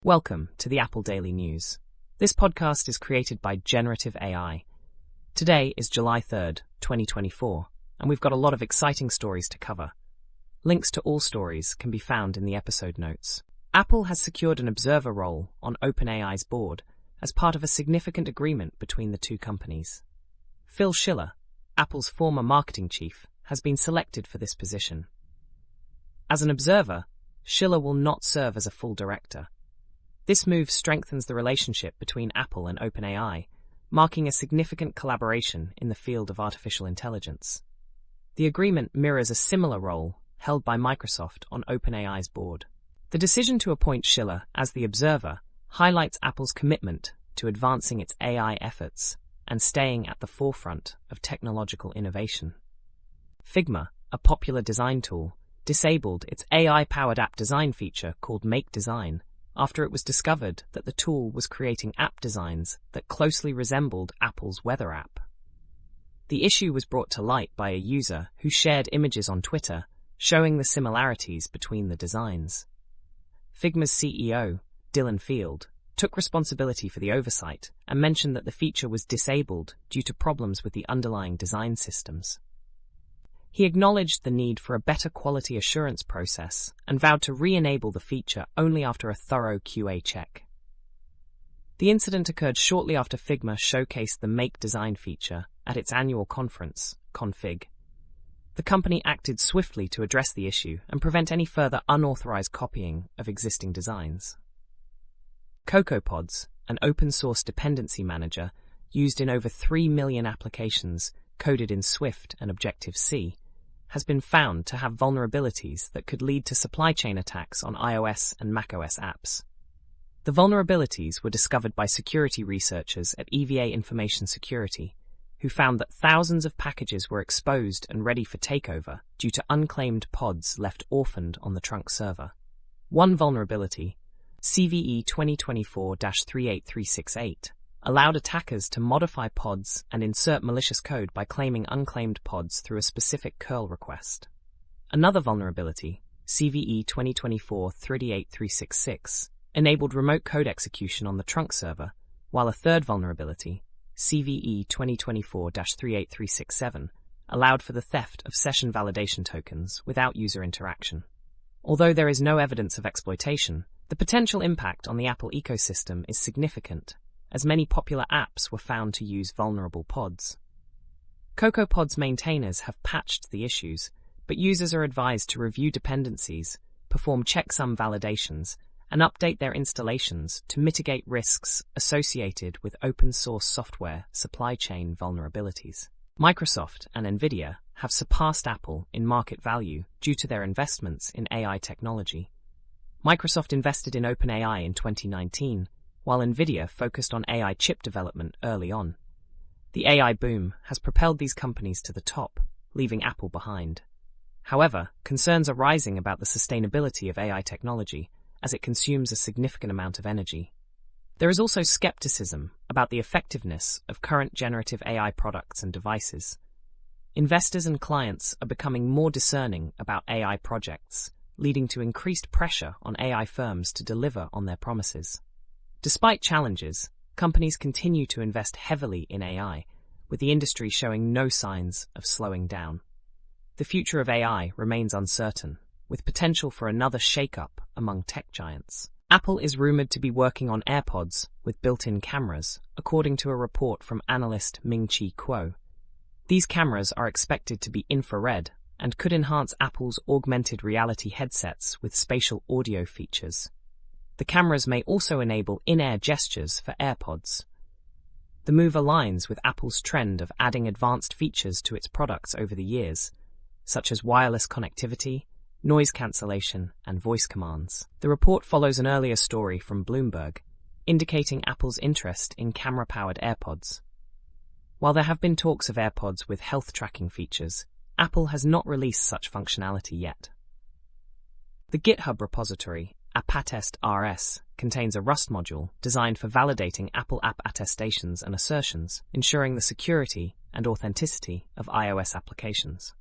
Welcome to the Apple Daily News. This podcast is created by Generative AI. Today is July 3rd, 2024, and we've got a lot of exciting stories to cover. Links to all stories can be found in the episode notes. Apple has secured an observer role on OpenAI's board as part of a significant agreement between the two companies. Phil Schiller, Apple's former marketing chief, has been selected for this position. As an observer, Schiller will not serve as a full director. This move strengthens the relationship between Apple and OpenAI, marking a significant collaboration in the field of artificial intelligence. The agreement mirrors a similar role held by Microsoft on OpenAI's board. The decision to appoint Schiller as the observer highlights Apple's commitment to advancing its AI efforts and staying at the forefront of technological innovation. Figma, a popular design tool, disabled its AI-powered app design feature called Make Design after it was discovered that the tool was creating app designs that closely resembled Apple's weather app. The issue was brought to light by a user who shared images on Twitter showing the similarities between the designs. Figma's CEO, Dylan Field, took responsibility for the oversight and mentioned that the feature was disabled due to problems with the underlying design systems. He acknowledged the need for a better quality assurance process and vowed to re-enable the feature only after a thorough QA check. The incident occurred shortly after Figma showcased the Make Design feature at its annual conference, Config. The company acted swiftly to address the issue and prevent any further unauthorized copying of existing designs. CocoaPods, an open-source dependency manager used in over 3 million applications coded in Swift and Objective-C, has been found to have vulnerabilities that could lead to supply chain attacks on iOS and macOS apps. The vulnerabilities were discovered by security researchers at EVA Information Security, who found that thousands of packages were exposed and ready for takeover due to unclaimed pods left orphaned on the trunk server. One vulnerability, CVE 2024-38368, allowed attackers to modify pods and insert malicious code by claiming unclaimed pods through a specific curl request. Another vulnerability, CVE 2024-38366, enabled remote code execution on the trunk server, while a third vulnerability, CVE 2024-38367, allowed for the theft of session validation tokens without user interaction. Although there is no evidence of exploitation, the potential impact on the Apple ecosystem is significant, as many popular apps were found to use vulnerable pods. CocoaPods maintainers have patched the issues, but users are advised to review dependencies, perform checksum validations, and update their installations to mitigate risks associated with open-source software supply chain vulnerabilities. Microsoft and Nvidia have surpassed Apple in market value due to their investments in AI technology. Microsoft invested in OpenAI in 2019, while Nvidia focused on AI chip development early on. The AI boom has propelled these companies to the top, leaving Apple behind. However, concerns are rising about the sustainability of AI technology, as it consumes a significant amount of energy. There is also skepticism about the effectiveness of current generative AI products and devices. Investors and clients are becoming more discerning about AI projects, leading to increased pressure on AI firms to deliver on their promises. Despite challenges, companies continue to invest heavily in AI, with the industry showing no signs of slowing down. The future of AI remains uncertain, with potential for another shake-up among tech giants. Apple is rumored to be working on AirPods with built-in cameras, according to a report from analyst Ming-Chi Kuo. These cameras are expected to be infrared and could enhance Apple's augmented reality headsets with spatial audio features. The cameras may also enable in-ear gestures for AirPods. The move aligns with Apple's trend of adding advanced features to its products over the years, such as wireless connectivity, noise cancellation, and voice commands. The report follows an earlier story from Bloomberg, indicating Apple's interest in camera-powered AirPods. While there have been talks of AirPods with health tracking features, Apple has not released such functionality yet. The GitHub repository, AppAttest.rs, contains a Rust module designed for validating Apple app attestations and assertions, ensuring the security and authenticity of iOS applications.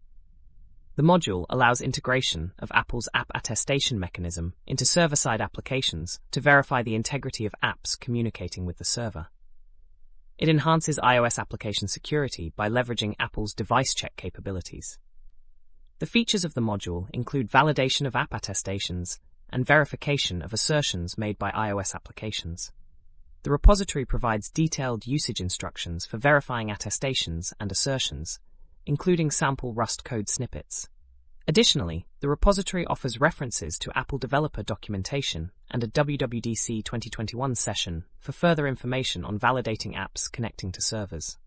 The module allows integration of Apple's app attestation mechanism into server-side applications to verify the integrity of apps communicating with the server. It enhances iOS application security by leveraging Apple's device check capabilities. The features of the module include validation of app attestations and verification of assertions made by iOS applications. The repository provides detailed usage instructions for verifying attestations and assertions, including sample Rust code snippets. Additionally, the repository offers references to Apple developer documentation and a WWDC 2021 session for further information on validating apps connecting to servers.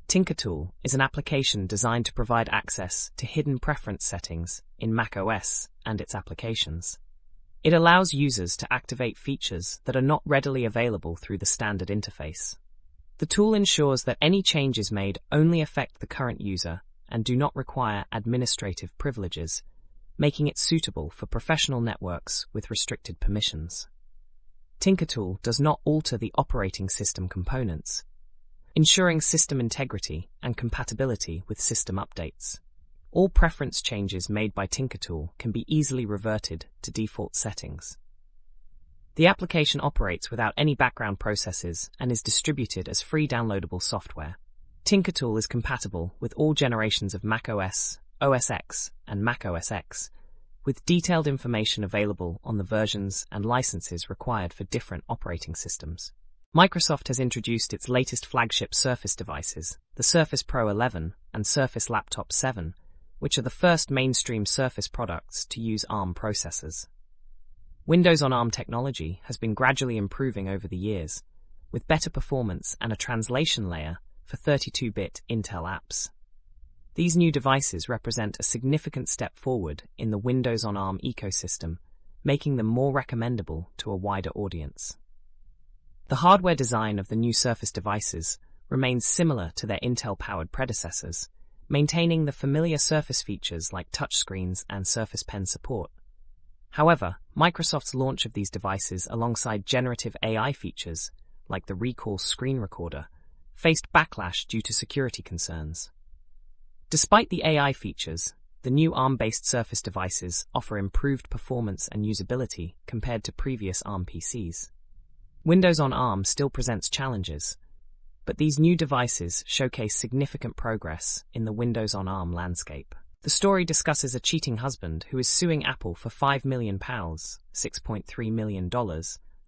TinkerTool is an application designed to provide access to hidden preference settings in macOS and its applications. It allows users to activate features that are not readily available through the standard interface. The tool ensures that any changes made only affect the current user and do not require administrative privileges, making it suitable for professional networks with restricted permissions. TinkerTool does not alter the operating system components, ensuring system integrity and compatibility with system updates. All preference changes made by TinkerTool can be easily reverted to default settings. The application operates without any background processes and is distributed as free downloadable software. TinkerTool is compatible with all generations of macOS, OS X, and macOS X, with detailed information available on the versions and licenses required for different operating systems. Microsoft has introduced its latest flagship Surface devices, the Surface Pro 11 and Surface Laptop 7, which are the first mainstream Surface products to use ARM processors. Windows on ARM technology has been gradually improving over the years, with better performance and a translation layer for 32-bit Intel apps. These new devices represent a significant step forward in the Windows on ARM ecosystem, making them more recommendable to a wider audience. The hardware design of the new Surface devices remains similar to their Intel-powered predecessors, maintaining the familiar Surface features like touchscreens and Surface Pen support. However, Microsoft's launch of these devices alongside generative AI features, like the Recall screen recorder, faced backlash due to security concerns. Despite the AI features, the new ARM-based Surface devices offer improved performance and usability compared to previous ARM PCs. Windows on ARM still presents challenges, but these new devices showcase significant progress in the Windows on ARM landscape. The story discusses a cheating husband who is suing Apple for £5 million, $6.3 million,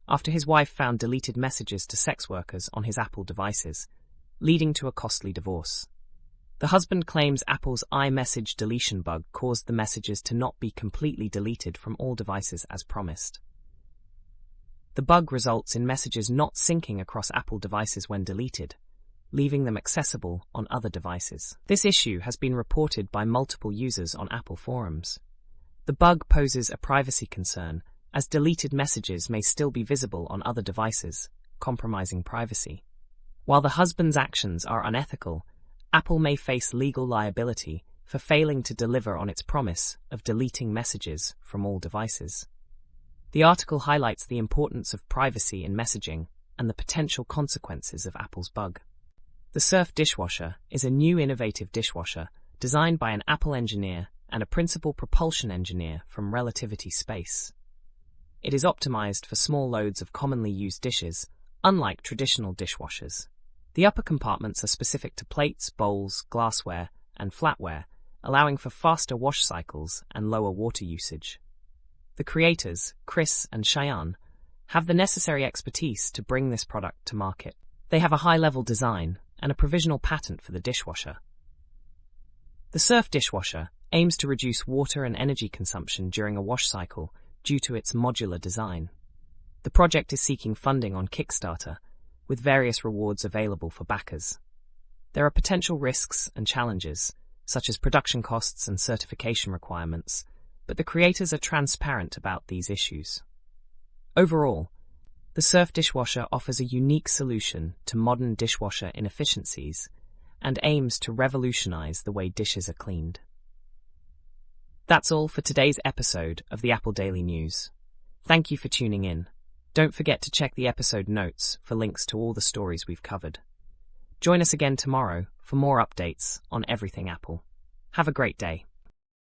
after his wife found deleted messages to sex workers on his Apple devices, leading to a costly divorce. The husband claims Apple's iMessage deletion bug caused the messages to not be completely deleted from all devices as promised. The bug results in messages not syncing across Apple devices when deleted, leaving them accessible on other devices. This issue has been reported by multiple users on Apple forums. The bug poses a privacy concern, as deleted messages may still be visible on other devices, compromising privacy. While the husband's actions are unethical, Apple may face legal liability for failing to deliver on its promise of deleting messages from all devices. The article highlights the importance of privacy in messaging and the potential consequences of Apple's bug. The Surf Dishwasher is a new innovative dishwasher designed by an Apple engineer and a principal propulsion engineer from Relativity Space. It is optimized for small loads of commonly used dishes, unlike traditional dishwashers. The upper compartments are specific to plates, bowls, glassware, and flatware, allowing for faster wash cycles and lower water usage. The creators, Chris and Cheyenne, have the necessary expertise to bring this product to market. They have a high-level design and a provisional patent for the dishwasher. The Surf Dishwasher aims to reduce water and energy consumption during a wash cycle due to its modular design. The project is seeking funding on Kickstarter, with various rewards available for backers. There are potential risks and challenges, such as production costs and certification requirements, but the creators are transparent about these issues. Overall, the Surf Dishwasher offers a unique solution to modern dishwasher inefficiencies and aims to revolutionize the way dishes are cleaned. That's all for today's episode of the Apple Daily News. Thank you for tuning in. Don't forget to check the episode notes for links to all the stories we've covered. Join us again tomorrow for more updates on everything Apple. Have a great day.